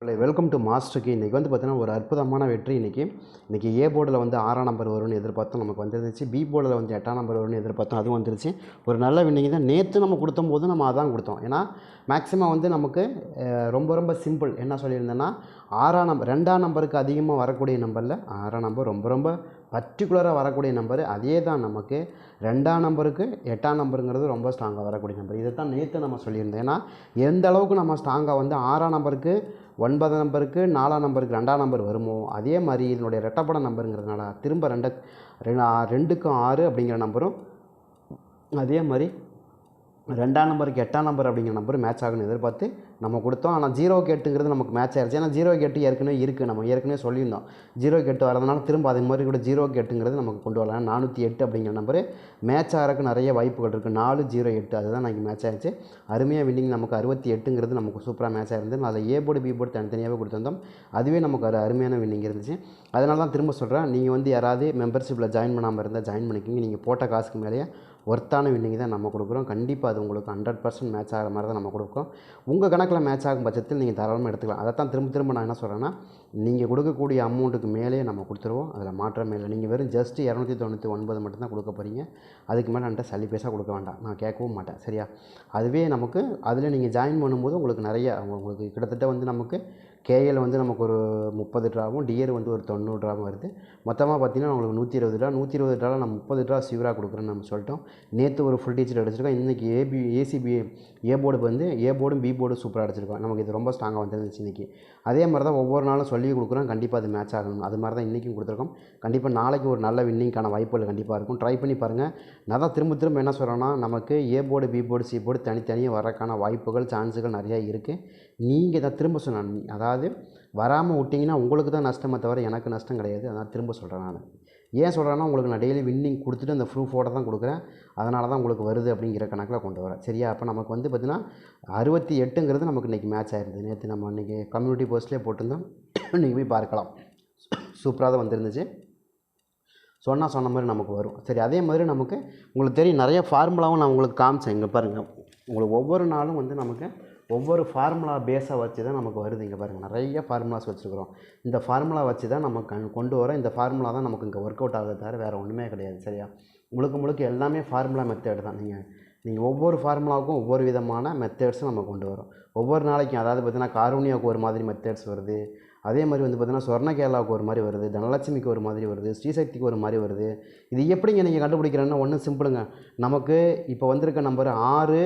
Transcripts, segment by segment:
Welcome to மாஸ்டருக்கு. இன்றைக்கி வந்து பார்த்தீங்கன்னா ஒரு அற்புதமான வெற்றி. இன்றைக்கி ஏ போர்டில் வந்து 6ஆம் நம்பர் வரும்னு எதிர்பார்த்தோம், நமக்கு வந்துருந்துச்சு. பி போர்டில் வந்து 8ஆம் நம்பர் வரும்னு எதிர்பார்த்தோம், அதுவும் வந்துருச்சு. ஒரு நல்ல வின்னிங் தான். நேற்று நம்ம கொடுத்தம்போது நம்ம அதான் கொடுத்தோம். ஏன்னா மேக்ஸிமம் வந்து நமக்கு ரொம்ப ரொம்ப சிம்பிள். என்ன சொல்லியிருந்தேன்னா 6ஆம் நம்பர் 2ஆம் நம்பருக்கு அதிகமாக வரக்கூடிய நம்பரில் 6ஆம் நம்பர் ரொம்ப ரொம்ப பர்டிகுலராக வரக்கூடிய நம்பர். அதே தான் நமக்கு 2ஆம் நம்பருக்கு 8ஆம் நம்பருங்கிறது ரொம்ப ஸ்ட்ராங்காக வரக்கூடிய நம்பர். இதை தான் நேற்று நம்ம சொல்லியிருந்தோம். ஏன்னா எந்த அளவுக்கு நம்ம ஸ்ட்ராங்காக வந்து 6ஆம் நம்பருக்கு 9 நம்பருக்கு 4ஆம் நம்பருக்கு 2ஆம் நம்பர் வருமோ அதே மாதிரி இதனுடைய ரெட்டப்பட நம்பருங்கிறதுனால திரும்ப 2க்கும் 6 அப்படிங்கிற நம்பரும் அதே மாதிரி 2ஆம் நம்பருக்கு 8ஆம் நம்பர் அப்படிங்கிற நம்பர் மேட்ச் ஆகுன்னு எதிர்பார்த்து நம்ம கொடுத்தோம். ஆனால் 0க்கு 8ங்கிறது நமக்கு மேட்ச் ஆயிடுச்சு. ஏன்னா 0க்கு 8 ஏற்கனவே இருக்குது, நம்ம ஏற்கனவே சொல்லியிருந்தோம். 0க்கு 8 வரதுனால திரும்ப அதே மாதிரி கூட 0க்கு 8ங்கிறது நமக்கு கொண்டு வரலாம். 408 அப்படிங்கிற நம்பர் மேட்ச் ஆகிறதுக்கு நிறைய வாய்ப்புகள் இருக்குது. 408 அதுதான் நமக்கு மேட்ச் ஆகிடுச்சு. அருமையாக வின்னிங். நமக்கு 68ங்கிறது நமக்கு சூப்பராக மேட்ச் ஆகிருந்தது. அதில் ஏ போர்டு பி போர்டு தனித்தனியாகவே கொடுத்துருந்தோம். அதுவே நமக்கு ஒரு அருமையான வின்னிங் இருந்துச்சு. அதனால தான் திரும்ப சொல்கிறேன், நீங்கள் வந்து யாராவது மெம்பர்ஷிப்பில் ஜாயின் பண்ணாமல் இருந்தால் ஜாயின் பண்ணிக்கிங்க. நீங்கள் போட்ட காசுக்கு மேலேயே ஒர்த்தான வின்னிங் தான் நம்ம கொடுக்குறோம். கண்டிப்பாக அது உங்களுக்கு 100% மேட்ச் ஆகிற மாதிரி தான் நம்ம கொடுக்குறோம். உங்கள் கணக்கில் மேட்ச் ஆகும் பட்சத்தில் நீங்கள் தாராளமாக எடுத்துக்கலாம். அதை தான் திரும்ப நான் என்ன சொல்கிறேன்னா, நீங்கள் கொடுக்கக்கூடிய அமௌண்ட்டுக்கு மேலே நம்ம கொடுத்துருவோம். அதில் மாற்றமே இல்லை. நீங்கள் வெறும் ஜஸ்ட் 299 மட்டும்தான் கொடுக்க போகிறீங்க. அதுக்கு மேலே என்கிட்ட சல்லி பைசா கொடுக்க வேண்டாம், நான் கேட்கவும் மாட்டேன். சரியா? அதுவே நமக்கு அதில் நீங்கள் ஜாயின் பண்ணும்போது உங்களுக்கு நிறைய உங்களுக்கு கிட்டத்தட்ட வந்து நமக்கு கேஎல் வந்து நமக்கு ஒரு 30 ட்ராவும், டிஆர் வந்து ஒரு 90 ட்ராவும் வருது. மொத்தமாக பார்த்தீங்கன்னா உங்களுக்கு 120 ட்ரா. 120 ட்ராவில் நம்ம 30 ட்ரா சிவராக கொடுக்குறேன்னு நம்ம சொல்லிட்டோம். நேற்று ஒரு ஃபுல் டீச்சர் அடிச்சிருக்கோம். இன்றைக்கி ஏசிபி ஏ போர்டு வந்து ஏ போர்டும் பி போர்டும் சூப்பராக அடிச்சிருக்கோம். நமக்கு இது ரொம்ப ஸ்ட்ராங்காக வந்துருந்துச்சு இன்றைக்கி. அதே மாதிரி தான் ஒவ்வொரு நாளும் சொல்லி கொடுக்குறோம். கண்டிப்பாக அது மேட்ச் ஆகணும். அது மாதிரி தான் இன்றைக்கும் கொடுத்துருக்கோம். கண்டிப்பாக நாளைக்கு ஒரு நல்ல வின்னிங்கான வாய்ப்புகள் கண்டிப்பாக இருக்கும். ட்ரை பண்ணி பாருங்கள். நான் தான் திரும்ப என்ன சொல்கிறேன்னா, நமக்கு A board B board C board தனித்தனியாக வரக்கான வாய்ப்புகள் சான்ஸுகள் நிறையா இருக்குது. நீங்கள் இதை திரும்ப சொன்னேன், அதாவது வராமல் விட்டிங்கன்னா உங்களுக்கு தான் நஷ்டமே தவிர எனக்கு நஷ்டம் கிடையாது. அதனால் திரும்ப சொல்கிறேன் நான். ஏன் சொல்கிறேன்னா, உங்களுக்கு நான் டெய்லி வின்னிங் கொடுத்துட்டு அந்த ப்ரூஃபோடு தான் கொடுக்குறேன். அதனால தான் உங்களுக்கு வருது அப்படிங்கிற கணக்கில் கொண்டு வரேன். சரியா? அப்போ நமக்கு வந்து பார்த்திங்கன்னா 68ங்கிறது நமக்கு இன்றைக்கி மேட்ச் ஆகிருது. நேற்று நம்ம இன்றைக்கி கம்யூனிட்டி போஸ்ட்லேயே போட்டிருந்தோம். இன்றைக்கி போய் பார்க்கலாம். சூப்பராக தான் வந்துருந்துச்சு. சொன்ன மாதிரி நமக்கு வரும். சரி, அதே மாதிரி நமக்கு உங்களுக்கு தெரியும், நிறைய ஃபார்முலாவும் நான் உங்களுக்கு காமிச்சேன். இங்கே பாருங்கள், உங்களுக்கு ஒவ்வொரு நாளும் வந்து நமக்கு ஒவ்வொரு ஃபார்முலா பேஸை வச்சு தான் நமக்கு வருது. இங்கே பாருங்கள், நிறைய ஃபார்முலாஸ் வச்சுருக்குறோம். இந்த ஃபார்முலா வச்சு தான் நம்ம கொண்டு வரோம். இந்த ஃபார்முலா தான் நமக்கு இங்கே ஒர்க் அவுட் ஆகுது தவிர வேறு ஒன்றுமே கிடையாது. சரியா? முழுக்க எல்லாமே ஃபார்முலா மெத்தட் தான். நீங்கள் ஒவ்வொரு ஃபார்முலாவுக்கும் ஒவ்வொரு விதமான மெத்தட்ஸும் நம்ம கொண்டு வரோம். ஒவ்வொரு நாளைக்கும், அதாவது பார்த்திங்கன்னா காரூணியாவுக்கு ஒரு மாதிரி மெத்தட்ஸ் வருது. அதே மாதிரி வந்து பார்த்திங்கன்னா சொர்ணகேரளாவுக்கு ஒரு மாதிரி வருது, தனலட்சுமிக்கு ஒரு மாதிரி வருது, ஸ்ரீசக்திக்கு ஒரு மாதிரி வருது. இது எப்படிங்க நீங்கள் கண்டுபிடிக்கிறேன்னா, ஒன்றும் சிம்பிளுங்க. நமக்கு இப்போ வந்திருக்க நம்பர் 6,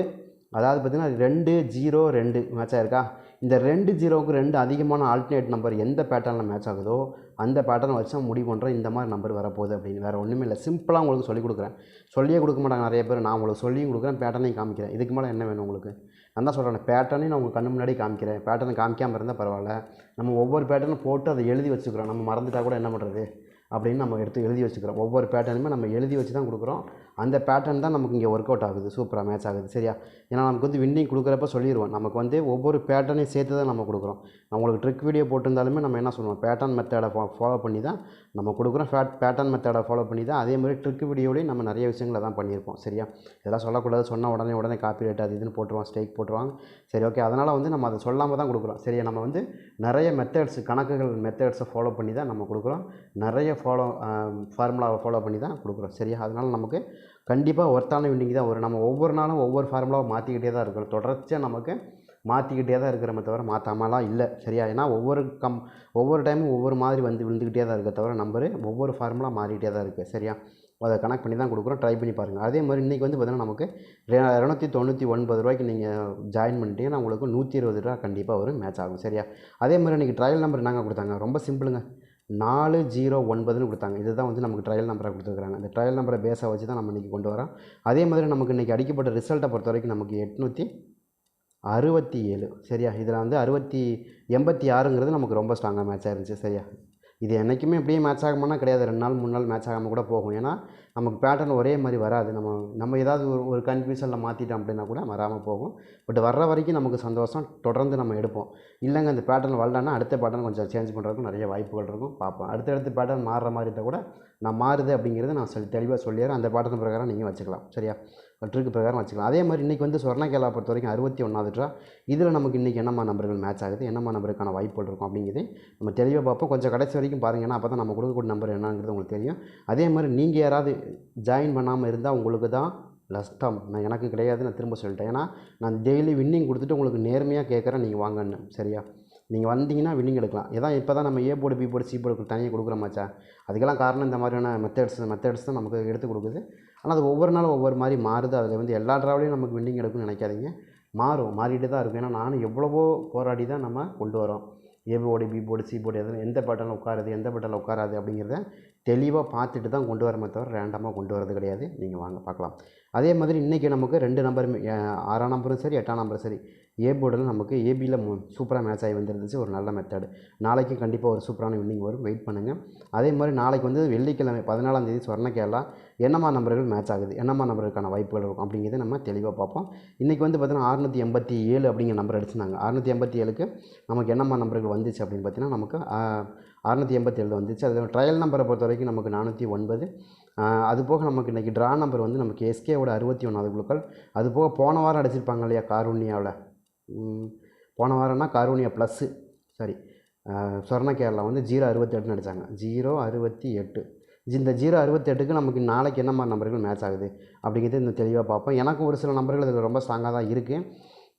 அதாவது பார்த்திங்கன்னா 2 0 2 மேட்ச் ஆகிருக்கா? இந்த 2 0க்கு 2 அதிகமான ஆல்டர்னேட் நம்பர் எந்த பேட்டர்னில் மேட்ச் ஆகுதோ அந்த பேட்டர்னை வச்சு தான் முடிவு பண்ணுறோம் இந்த மாதிரி நம்பர் வரப்போகுது அப்படின்னு. வேறு ஒன்றுமே இல்லை. சிம்பிளாக உங்களுக்கு சொல்லிக் கொடுக்குறேன். சொல்லியே கொடுக்க மாட்டாங்க நிறைய பேர். நான் உங்களுக்கு சொல்லியும் கொடுக்குறேன், பேட்டர்னையும் காமிக்கிறேன். இதுக்கு மேலே என்ன வேணும் உங்களுக்கு? நான் தான் சொல்கிறேன், பேட்டர்னையும் நான் உங்கள் கண்ணு முன்னாடி காமிக்கிறேன். பேட்டர்னை காமிக்காமல் இருந்தால் பரவாயில்ல. நம்ம ஒவ்வொரு பேட்டர்னும் போட்டு அதை எழுதி வச்சுக்கிறோம். நம்ம மறந்துட்டால் கூட என்ன பண்ணுறது அப்படின்னு நம்ம எடுத்து எழுதி வச்சுக்கிறோம். ஒவ்வொரு பேட்டர்னுமே நம்ம எழுதி வச்சு தான் கொடுக்குறோம். அந்த பேட்டர்ன் தான் நமக்கு இங்கே ஒர்க் அவுட் ஆகுது, சூப்பராக மேட்ச் ஆகுது. சரியா? ஏன்னா நமக்கு வந்து வின்னிங் கொடுக்குறப்ப சொல்லிடுவோம், நமக்கு வந்து ஒவ்வொரு பேட்டர்னையும் சேர்த்து தான் நம்ம கொடுக்குறோம். நான் உங்களுக்கு ட்ரிக் வீடியோ போட்டிருந்தாலுமே நம்ம என்ன சொல்லுவோம், பேட்டர்ன் மெத்தடை ஃபாலோ பண்ணி தான் நம்ம கொடுக்குறோம். பேட்டர்ன் மெத்தடை ஃபாலோ பண்ணி தான். அதே மாதிரி ட்ரிக் வீடியோலையும் நம்ம நிறைய விஷயங்களை தான் பண்ணியிருப்போம். சரியா? இதெல்லாம் சொல்லக்கூடாது. சொன்னால் உடனே காப்பி ரேட் அது இதுன்னு போட்டுருவாங்க, ஸ்ட்ரைக் போட்டுருவாங்க. சரி, ஓகே. அதனால் வந்து நம்ம அதை சொல்லாமல் தான் கொடுக்குறோம். சரியா? நம்ம வந்து நிறைய மெத்தட்ஸ், கணக்குகள் மெத்தட்ஸை ஃபாலோ பண்ணி தான் நம்ம கொடுக்குறோம். நிறைய ஃபார்முலாவை ஃபாலோ பண்ணி தான் கொடுக்குறோம். சரியா? அதனால் நமக்கு கண்டிப்பாக ஒர்த்தான வின்னிங் தான் வரும். நம்ம ஒவ்வொரு நாளும் ஒவ்வொரு ஃபார்முலாவை மாற்றிக்கிட்டே தான் இருக்கிறோம். தொடர்ச்சியாக நமக்கு மாற்றிக்கிட்டே தான் இருக்கிறோமே தவிர மாற்றாமலாம் இல்லை. சரியா? ஏன்னா ஒவ்வொரு டைமும் ஒவ்வொரு மாதிரி வந்து விழுந்துக்கிட்டே தான் இருக்க தவிர நம்பரு ஒவ்வொரு ஃபார்முலா மாறிக்கிட்டே தான் இருக்குது. சரியா? அதை கனெக்ட் பண்ணி தான் கொடுக்குறோம். ட்ரை பண்ணி பாருங்கள். அதே மாதிரி இன்றைக்கி வந்து பார்த்திங்கன்னா நமக்கு 299 ரூபாய்க்கு நீங்கள் ஜாயின் பண்ணிட்டீங்கன்னா உங்களுக்கு 120 ரூபா கண்டிப்பாக ஒரு மேட்ச் ஆகும். சரியா? அதே மாதிரி இன்றைக்கி ட்ரையல் நம்பர் நாங்கள் கொடுத்தாங்க, ரொம்ப சிம்பிளுங்க. 409ன்னு கொடுத்தாங்க. இதுதான் வந்து நமக்கு ட்ரையல் நம்பராக கொடுத்துருக்குறாங்க. அந்த ட்ரையல் நம்பரை பேஸாக வச்சு தான் நம்ம இன்றைக்கி கொண்டு வரோம். அதே மாதிரி நமக்கு இன்றைக்கி அடிக்கப்பட்ட ரிசல்ட்டை பொறுத்த வரைக்கும் நமக்கு 867. சரியா? இதில் வந்து 86ங்கிறது நமக்கு ரொம்ப ஸ்ட்ராங்காக மேட்ச் ஆயிருந்துச்சு. சரியா? இது என்றைக்குமே இப்படியே மேட்ச் ஆகுமானா கிடையாது. 2 நாள் 3 நாள் மேட்ச் ஆகாமல் கூட போகும். ஏன்னா நமக்கு பேட்டர்ன் ஒரே மாதிரி வராது. நம்ம ஏதாவது ஒரு கன்ஃபியூஷனில் மாற்றிட்டோம் அப்படின்னா கூட வராமல் போகும். பட் வர்ற வரைக்கும் நமக்கு சந்தோஷம். தொடர்ந்து நம்ம எடுப்போம். இல்லைங்க அந்த பேட்டர்ன் வரலன்னா அடுத்த பேட்டர்ன் கொஞ்சம் சேஞ்ச் பண்ணுறதுக்கும் நிறைய வாய்ப்புகள் இருக்கும், பார்ப்போம். அடுத்தடுத்து பேட்டர்ன் மாறுற மாதிரி இருந்தால் கூட நான் மாறுது அப்படிங்கிறது நான் தெளிவாக சொல்லிடுறேன். அந்த பேட்டர்ன் பிரகாரம் நீங்கள் வச்சுக்கலாம். சரியா? ட்ரிக் பிரகாரம் வச்சுக்கலாம். அதே மாதிரி இன்றைக்கி வந்து சொர்ணகேலா பொறுத்த வரைக்கும் 61வது ட்ரா. இதில் நமக்கு இன்றைக்கி என்னம்மா நம்பர்கள் மேட்ச் ஆகுது, என்னம்மா நம்பருக்கான வாய்ப்புகள் இருக்கும் அப்படிங்கிறது நம்ம தெளிவாக பார்ப்போம். கொஞ்சம் கடைசி வரைக்கும் பாருங்கள், ஏன்னா அப்போ தான் நம்ம கொடுக்கக்கூடிய நம்பர் என்னங்கிறது உங்களுக்கு தெரியும். அதே மாதிரி நீங்கள் யாராவது ஜாயின் பண்ணாமல் இருந்தால் உங்களுக்கு தான் நஷ்டம். நான் எனக்கு கிடையாது, நான் திரும்ப சொல்லிட்டேன். ஏன்னா நான் டெய்லி வின்னிங் கொடுத்துட்டு உங்களுக்கு நேர்மையாக கேட்குறேன், நீங்கள் வாங்கன்னு. சரியா? நீங்கள் வந்தீங்கன்னா வின்னிங் எடுக்கலாம். இப்போ தான் நம்ம A board B board C board தனியாக கொடுக்குறோமாச்சா? அதுக்கெல்லாம் காரணம் இந்த மாதிரியான மெத்தட்ஸ் தான் நமக்கு எடுத்து கொடுக்குது. ஆனால் அது ஒவ்வொரு நாளும் ஒவ்வொரு மாதிரி மாறுது. அதில் வந்து எல்லா ட்ராவலையும் நமக்கு வின்னிங் எடுக்குன்னு நினைக்காதீங்க. மாறிட்டு தான் இருக்கும். ஏன்னா நானும் எவ்வளவோ போராடி தான் நம்ம கொண்டு வரோம். A board B board C board எந்த பேட்டர்னில் உட்காருது, எந்த பேட்டர்னில் உட்காராது அப்படிங்கிறத தெளிவாக பார்த்துட்டு தான் கொண்டு வரமே தவிர ரேண்டமாக கொண்டு வரது கிடையாது. நீங்கள் வாங்க பார்க்கலாம். அதே மாதிரி இன்றைக்கி நமக்கு 2 நம்பருமே 6ஆம் நம்பரும் சரி 8ஆம் நம்பரும் சரி ஏ போர்டில் நமக்கு ஏபியில் சூப்பராக மேட்ச் ஆகி வந்துருந்துச்சு. ஒரு நல்ல மெத்தடு. நாளைக்கும் கண்டிப்பாக ஒரு சூப்பரான வின்னிங் வரும், வெயிட் பண்ணுங்கள். அதே மாதிரி நாளைக்கு வந்து வெள்ளிக்கிழமை 14ஆம் தேதி சொர்ணகேலா என்னம்மா நம்பர்கள் மேட்ச் ஆகுது, என்னம்மா நம்பருக்கான வாய்ப்புகள் இருக்கும் அப்படிங்கிறத நம்ம தெளிவாக பார்ப்போம். இன்றைக்கி வந்து பார்த்தீங்கன்னா 687 அப்படிங்கிற நம்பர் அடிச்சிருந்தாங்க. 687க்கு நமக்கு என்னம்மா நம்பர்கள் வந்துச்சு அப்படின்னு பார்த்தீங்கன்னா நமக்கு 687 வந்துச்சு. அதில் ட்ரையல் நம்பரை பொறுத்த வரைக்கும் நமக்கு 409. அது போக நமக்கு இன்றைக்கி ட்ரா நம்பர் வந்து நமக்கு எஸ்கேவோட 61வது குழுக்கள். அது போக போன வாரம் அடிச்சிருப்பாங்க இல்லையா காரூண்யாவில், போன வாரம்னா காரூண்யா ப்ளஸ்ஸு சாரி சொர்ணகேரளா வந்து 068 அடித்தாங்க. 068 இந்த 068க்கு நமக்கு நாளைக்கு என்ன மாதிரி நம்பர்கள் மேட்ச் ஆகுது அப்படிங்கிறது இந்த தெளிவாக பார்ப்போம். எனக்கு ஒரு சில நம்பர்கள் இதில் ரொம்ப ஸ்ட்ராங்காக தான் இருக்குது.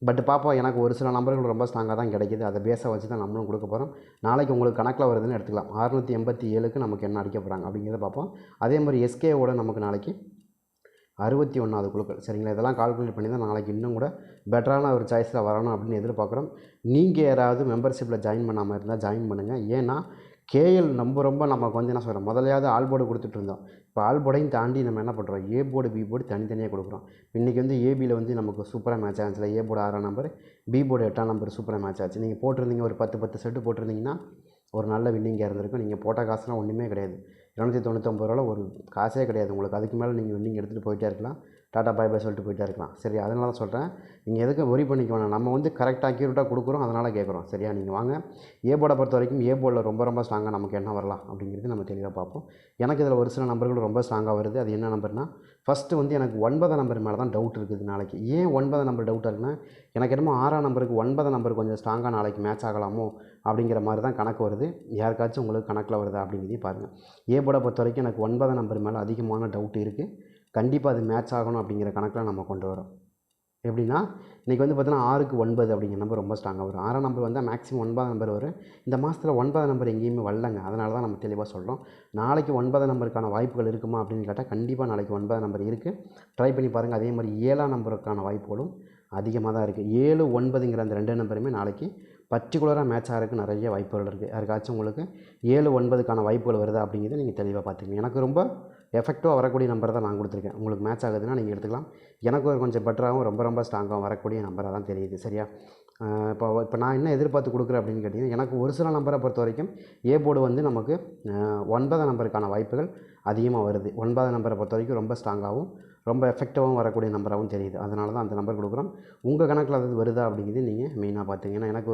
பட் பார்ப்போம், எனக்கு ஒரு சில நம்பர்கள் ரொம்ப ஸ்ட்ராங்காக தான் கிடைக்கிது. அதை பேஸை வச்சு தான் நம்மளும் கொடுக்க போகிறோம். நாளைக்கு உங்களுக்கு கணக்கில் வருதுன்னு எடுத்துக்கலாம். 687க்கு நமக்கு என்ன அடிக்க போகிறாங்க அப்படிங்கிறத பார்ப்போம். அதே மாதிரி எஸ்கேவோட நமக்கு நாளைக்கு 61வது குழுக்கள். சரிங்களா? இதெல்லாம் கால்குலேட் பண்ணி தான் நாளைக்கு இன்னும் கூட பெட்டரான ஒரு சாய்ஸில் வரணும் அப்படின்னு எதிர்பார்க்குறோம். நீங்கள் யாராவது மெம்பர்ஷிப்பில் ஜாயின் பண்ணாமல் இருந்தால் ஜாயின் பண்ணுங்கள். ஏன்னா கேஎல் ரொம்ப நமக்கு வந்து என்ன சொல்கிறோம், முதலையாவது ஆல் போர்டு கொடுத்துட்டு இருந்தோம். இப்போ ஆல் போர்டையும் தாண்டி நம்ம என்ன பண்ணுறோம், ஏ போர்டு பி போர்டு தனித்தனியாக கொடுக்குறோம். இன்றைக்கி வந்து ஏபியில் வந்து நமக்கு சூப்பராக மேட்ச் ஆச்சுல. ஏ போர்டு 6ஆம் நம்பர், பி போர்டு 8ஆம் நம்பர் சூப்பராக மேட்ச் ஆச்சு. நீங்கள் போட்டிருந்தீங்க ஒரு 10 செட்டு போட்டிருந்தீங்கன்னா ஒரு நல்ல வின்னிங்காக இருந்திருக்கும். நீங்கள் போட்ட காசுலாம் ஒன்றுமே கிடையாது. 299 ரூபாவில் ஒரு காசே கிடையாது உங்களுக்கு. அதுக்கு மேலே நீங்கள் வின்னிங் எடுத்துகிட்டு போயிட்டே இருக்கலாம். டாட்டா பாய் பாய் சொல்லிட்டு போயிட்டே இருக்கலாம். சரி, அதனால தான் சொல்கிறேன், நீங்கள் எதுக்கும் ஒரி பண்ணிக்க வேணாம். நம்ம வந்து கரெக்டாக அக்யூரேட்டாக கொடுக்குறோம், அதனால் கேட்குறோம். சரியா? நீங்கள் வாங்க. ஏ போர்டை பொறுத்த வரைக்கும் ஏ போர்டில் ரொம்ப ஸ்ட்ராங்காக நமக்கு என்ன வரலாம் அப்படிங்கிறது நம்ம தெளிவாக பார்ப்போம். எனக்கு இதில் ஒரு சில நம்பர்கள் ரொம்ப ஸ்ட்ராங்காக வருது. அது என்ன நம்பர்னால், ஃபஸ்ட்டு வந்து எனக்கு 9ஆம் நம்பர் மேலே தான் டவுட் இருக்குது நாளைக்கு. ஏன் 9ஆம் நம்பர் டவுட்டாக இருக்குன்னா, எனக்கு என்னமோ 6ஆம் நம்பருக்கு 9ஆம் நம்பர் கொஞ்சம் ஸ்ட்ராங்காக நாளைக்கு மேட்ச் ஆகலாமோ அப்படிங்கிற மாதிரி தான் கணக்கு வருது. யாருக்காச்சும் உங்களுக்கு கணக்கில் வருதா அப்படிங்கிறதையும் பாருங்கள். ஏ போர்டை பொறுத்த வரைக்கும் எனக்கு 9ஆம் நம்பர் மேலே அதிகமான டவுட் இருக்குது. கண்டிப்பாக அது மேட்ச் ஆகணும் அப்படிங்கிற கணக்கில் நம்ம கொண்டு வரோம். எப்படின்னா, இன்றைக்கி வந்து பார்த்தீங்கன்னா 6க்கு 9 அப்படிங்கிற நம்பர் ரொம்ப ஸ்ட்ராங்காக வரும். 6ஆம் நம்பர் வந்தால் மேக்ஸிமம் 9ஆம் நம்பர் வரும். இந்த மாதத்தில் 9ஆம் நம்பர் எங்கேயுமே வரலங்க. அதனால தான் நம்ம தெளிவாக சொல்கிறோம். நாளைக்கு 9ஆம் நம்பருக்கான வாய்ப்புகள் இருக்குமா அப்படின்னு கேட்டால் கண்டிப்பாக நாளைக்கு 9ஆம் நம்பர் இருக்குது. ட்ரை பண்ணி பாருங்கள். அதே மாதிரி 7ஆம் நம்பருக்கான வாய்ப்புகளும் அதிகமாக தான் இருக்குது. 7, 9ங்கிற அந்த 2 நம்பருமே நாளைக்கு பர்டிகுலராக மேட்ச் ஆகிறதுக்கு நிறைய வாய்ப்புகள் இருக்குது. யாருக்காச்சும் உங்களுக்கு 7, 9க்கான வாய்ப்புகள் வருதா அப்படிங்கிறத நீங்கள் தெளிவாக பார்த்துக்கங்க. எனக்கு ரொம்ப எஃபெக்டிவாக வரக்கூடிய நம்பரை தான் நான் கொடுத்துருக்கேன். உங்களுக்கு மேட்ச் ஆகுதுன்னா நீங்கள் எடுத்துக்கலாம். எனக்கு ஒரு கொஞ்சம் பெட்டராகவும் ரொம்ப ஸ்ட்ராங்காகவும் வரக்கூடிய நம்பராக தான் தெரியுது. சரியா? இப்போ நான் என்ன எதிர்பார்த்து கொடுக்குறேன் அப்படின்னு கேட்டிங்கன்னா, எனக்கு ஒரு சில நம்பரை பொறுத்த வரைக்கும் ஏ போர்டு வந்து நமக்கு 9ஆம் நம்பருக்கான வாய்ப்புகள் அதிகமாக வருது. 9ஆம் நம்பரை பொறுத்த வரைக்கும் ரொம்ப ஸ்ட்ராங்காகவும் ரொம்ப எஃபெக்டிவாகவும் வரக்கூடிய நம்பராகவும் தெரியுது. அதனால தான் அந்த நம்பர் கொடுக்குறோம். உங்கள் கணக்கில் அது வருதா அப்படிங்கிறது நீங்கள் மெயினாக பார்த்துங்க. ஏன்னா எனக்கு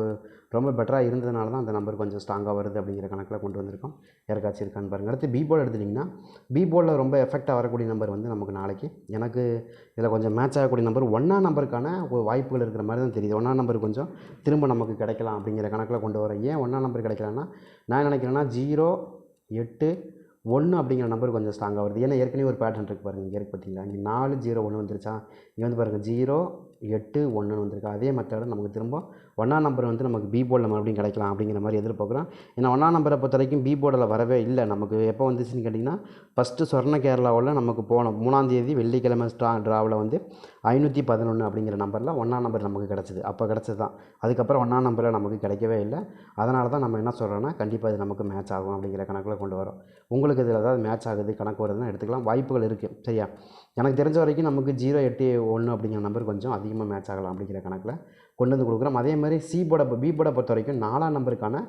ரொம்ப பெட்டராக இருந்ததுனால தான் அந்த நம்பர் கொஞ்சம் ஸ்ட்ராங்காக வருது அப்படிங்கிற கணக்கில் கொண்டு வந்திருக்கோம். யாருக்காச்சும் இருக்கான்னு பாருங்கள். அடுத்து பி போர்டு எடுத்துட்டிங்கன்னா, பி போர்டில் ரொம்ப எஃபெக்டாக வரக்கூடிய நம்பர் வந்து நமக்கு நாளைக்கு எனக்கு இதில் கொஞ்சம் மேட்ச் ஆகக்கூடிய நம்பர் 1ஆம் நம்பருக்கான ஒரு வாய்ப்புகள் இருக்கிற மாதிரி தான் தெரியுது. 1ஆம் நம்பர் கொஞ்சம் திரும்ப நமக்கு கிடைக்கலாம் அப்படிங்கிற கணக்கில் கொண்டு வரேன். ஏன் 1ஆம் நம்பர் கிடைக்கலன்னா, நான் நினைக்கிறேன்னா 0, 8, 1 அப்படிங்கிற நம்பர் கொஞ்சம் ஸ்ட்ராங்காக வருது. ஏன்னா ஏற்கனவே ஒரு பேட்டர்ன் இருக்குது பாருங்கள். இங்கே இருக்குது பார்த்தீங்களா? இங்கே 4, 0, 1 வந்துருச்சா? இங்கே வந்து பாருங்கள் 0, 8, 1 வந்திருக்கு. அதே மெத்தடில் நமக்கு திரும்ப 1ஆம் நம்பர் வந்து நமக்கு பி போர்டில் மறுபடியும் கிடைக்கலாம் அப்படிங்கிற மாதிரி எதிர்பார்க்குறோம். ஏன்னா 1ஆம் நம்பரை பொறுத்த வரைக்கும் பி போர்டில் வரவே இல்லை. நமக்கு எப்போ வந்துச்சுன்னு கேட்டிங்கன்னா, ஃபஸ்ட்டு சொர்ணகேரளாவில் நமக்கு போன 3ஆம் தேதி வெள்ளிக்கிழமை ட்ராவில் வந்து 511 அப்படிங்கிற நம்பரில் 1ஆம் நம்பர் நமக்கு கிடச்சிது. அப்போ கிடச்சது தான். அதுக்கப்புறம் 1ஆம் நம்பரில் நமக்கு கிடைக்கவே இல்லை. அதனால தான் நம்ம என்ன சொல்கிறோன்னா, கண்டிப்பாக இது நமக்கு மேட்ச் ஆகும் அப்படிங்கிற கணக்கில் கொண்டு வரோம். உங்களுக்கு இதில் ஏதாவது மேட்ச் ஆகுது கணக்கு வருதுன்னா எடுத்துக்கலாம். வாய்ப்புகள் இருக்குது. சரியா? எனக்கு தெரிஞ்ச வரைக்கும் நமக்கு 0, 8, 1 அப்படிங்கிற நம்பர் கொஞ்சம் அதிகமாக மேட்ச் ஆகலாம் அப்படிங்கிற கணக்கில் கொண்டு வந்து கொடுக்குறோம். அதே மாதிரி பி போர்டை பொறுத்த வரைக்கும் 4ஆம் நம்பருக்கான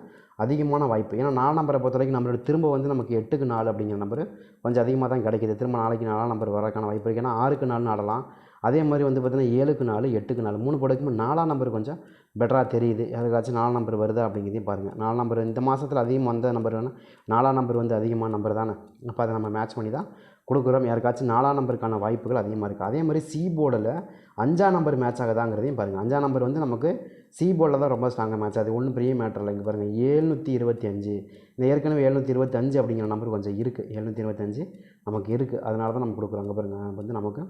அதிகமான வாய்ப்பு. ஏன்னா 4 நம்பரை பொறுத்த வரைக்கும் நம்மளோட திரும்ப வந்து நமக்கு 8க்கு 4 அப்படிங்கிற நம்பர் கொஞ்சம் அதிகமாக தான் கிடைக்கிது. திரும்ப நாளைக்கு 4ஆம் நம்பர் வரக்கான வாய்ப்பு இருக்குது. ஏன்னா 6க்கு 4 ஆடலாம். அதே மாதிரி வந்து பார்த்திங்கன்னா 7க்கு 4, 8க்கு 4 3 போடுறதுக்கு 4ஆம் நம்பர் கொஞ்சம் பெட்டராக தெரியுது. யாருக்காச்சும் 4 நம்பர் வருதா அப்படிங்கிறதையும் பாருங்கள். 4 நம்பர் இந்த மாதத்தில் அதிகமாக வந்த நம்பர் வேணால் 4ஆம் நம்பர் வந்து அதிகமான நம்பர் தானே. அப்போ அதை நம்ம மேட்ச் பண்ணி தான் கொடுக்குறோம். யாருக்காச்சும் 4ஆம் நம்பருக்கான வாய்ப்புகள் அதிகமாக இருக்குது. அதே மாதிரி சி போர்டில் 5ஆம் நம்பர் மேட்ச் ஆகுதாங்கிறதையும் பாருங்கள். 5ஆம் நம்பர் வந்து நமக்கு சி போர்டில் தான் ரொம்ப ஸ்ட்ராங்காக மேட்ச் ஆகுது. ஒன்றும் பெரிய மேட்டர் இல்லை. இங்கே பாருங்கள் 725 இந்த ஏற்கனவே 725 அப்படிங்கிற நம்பர் கொஞ்சம் இருக்குது. 725 நமக்கு இருக்குது. அதனால தான் நம்ம கொடுக்குறோம். அங்கே பாருங்கள் வந்து நமக்கு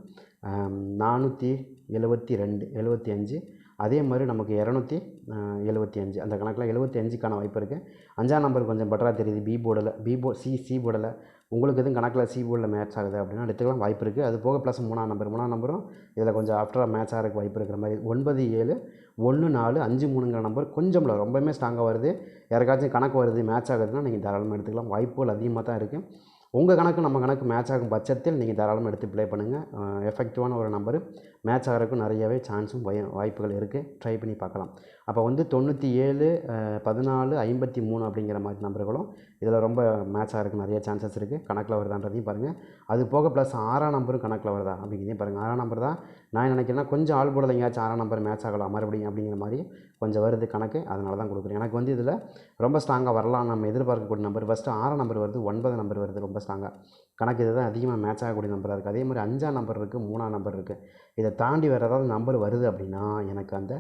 472 அதே மாதிரி நமக்கு 275 அந்த கணக்கில் 75க்கான வாய்ப்பு இருக்குது. 5ஆம் நம்பர் கொஞ்சம் பெட்டராக தெரியுது பி போர்டில். சி போர்டில் உங்களுக்கு எதுவும் கணக்கில் சி போர்டில் மேட்ச் ஆகுது அப்படின்னா எடுத்துக்கலாம், வாய்ப்பு இருக்குது. அது போக ப்ளஸ் 3ஆம் நம்பரும் இதில் கொஞ்சம் ஆஃப்டராக மேட்ச் ஆகிறதுக்கு வாய்ப்பு இருக்கிற மாதிரி. 971453ங்கிற நம்பர் கொஞ்சம் இல்லை ரொம்பவுமே ஸ்ட்ராங்காக வருது. யாருக்காச்சும் கணக்கு வருது மேட்ச் ஆகுதுன்னா நீங்கள் தாராளமாக எடுத்துக்கலாம். வாய்ப்புகள் அதிகமாக தான் இருக்குது. உங்கள் கணக்கு நம்ம கணக்கு மேட்ச் ஆகும் பட்சத்தில் நீங்கள் தாராளமாக எடுத்து ப்ளே பண்ணுங்கள். எஃபெக்டிவான ஒரு நம்பர் மேட்ச் ஆகிறதுக்கும் நிறையவே சான்ஸும் வாய்ப்புகள் இருக்குது. ட்ரை பண்ணி பார்க்கலாம். அப்போ வந்து 97 14 53 அப்படிங்கிற மாதிரி நம்பர்களும் இதில் ரொம்ப மேட்ச் ஆகிறதுக்கு நிறைய சான்சஸ் இருக்குது. கணக்கில் வருதான்றதையும் பாருங்கள். அது போக ப்ளஸ் 6ஆம் நம்பரும் கணக்கில் வருதா அப்படிங்கிறதையும் பாருங்கள். 6ஆம் நம்பர் தான் நான் நினைக்கிறேன்னா கொஞ்சம் ஆள் போடல எங்கேயாச்சும் 6ஆம் நம்பர் மேட்ச் ஆகலாம் மறுபடியும் அப்படிங்கிற மாதிரி கொஞ்சம் வருது கணக்கு. அதனால தான் கொடுக்குறேன். எனக்கு வந்து இதில் ரொம்ப ஸ்ட்ராங்காக வரலாம் நம்ம எதிர்பார்க்கக்கூடிய நம்பர் ஃபஸ்ட்டு 6ஆம் நம்பர் வருது, 9ஆம் நம்பர் வருது ரொம்ப ஸ்ட்ராங்காக. கணக்கு இது தான் அதிகமாக மேட்ச் ஆகக்கூடிய நம்பராக இருக்குது. அதே மாதிரி 5ஆம் நம்பர் இருக்குது, 3ஆம் நம்பர் இருக்குது. இதை தாண்டி வேறு ஏதாவது நம்பர் வருது அப்படின்னா எனக்கு அந்த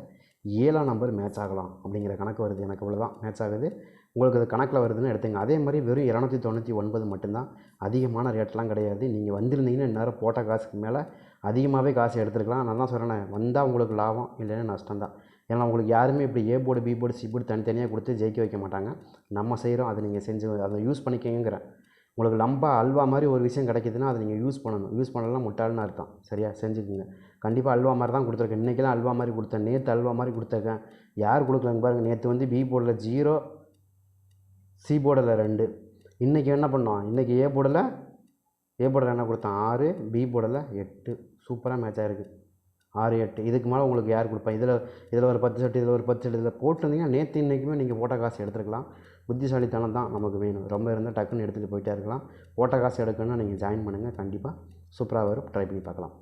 7ஆம் நம்பர் மேட்ச் ஆகலாம் அப்படிங்கிற கணக்கு வருது. எனக்கு இவ்வளோதான் மேட்ச் ஆகுது. உங்களுக்கு அது கணக்கில் வருதுன்னு எடுத்துங்க. அதே மாதிரி வெறும் 299 மட்டும்தான், அதிகமான ரேட்லாம் கிடையாது. நீங்கள் வந்திருந்தீங்கன்னா இந்நேரம் போட்ட காசுக்கு மேலே அதிகமாகவே காசு எடுத்துருக்கலாம். நான் தான் சொல்கிறேன், வந்தால் உங்களுக்கு லாபம், இல்லைன்னா நஷ்டம் தான். ஏன்னா உங்களுக்கு யாருமே இப்படி A board B board C board தனித்தனியாக கொடுத்து ஜெயிக்க வைக்க மாட்டாங்க. நம்ம செய்கிறோம், அதை நீங்கள் செஞ்சு அதை யூஸ் பண்ணிக்கங்கிறேன். உங்களுக்கு லம்பா அல்வா மாதிரி ஒரு விஷயம் கிடைக்கிதுன்னா அதை நீங்கள் யூஸ் பண்ணணும். யூஸ் பண்ணலாம் முட்டாள்னு அர்த்தம். சரியா செஞ்சுக்குங்க. கண்டிப்பாக அல்வா மாதிரி தான் கொடுத்துருக்கேன். இன்றைக்கெல்லாம் அல்வா மாதிரி கொடுத்தேன், நேற்று அல்வா மாதிரி கொடுத்துருக்கேன். யார் கொடுக்கலங்க பாருங்கள். நேற்று வந்து பி போர்டில் 0, சி போர்டில் 2. இன்றைக்கி என்ன பண்ணோம், இன்றைக்கி ஏ போர்டில் என்ன கொடுத்தான் 6, பி போர்டில் 8. சூப்பராக மேட்ச் ஆகிருக்கு. 6 8 இதுக்கு மேலே உங்களுக்கு யார் கொடுப்பா? இதில் ஒரு 10 செட்டு, இதில் ஒரு 10 செட்டு, இதில் போட்டிருந்தீங்கன்னா நேற்று இன்றைக்குமே நீங்கள் போட்ட காசு எடுத்துருக்கலாம். புத்திசாலித்தனம் தான் நமக்கு வேணும். ரொம்ப இருந்தால் டக்குன்னு எடுத்துகிட்டு போயிட்டே இருக்கலாம். போட்ட காசு எடுக்கணும்னா நீங்கள் ஜாயின் பண்ணுங்கள். கண்டிப்பாக சூப்பராக வரும். ட்ரை பண்ணி பார்க்கலாம்.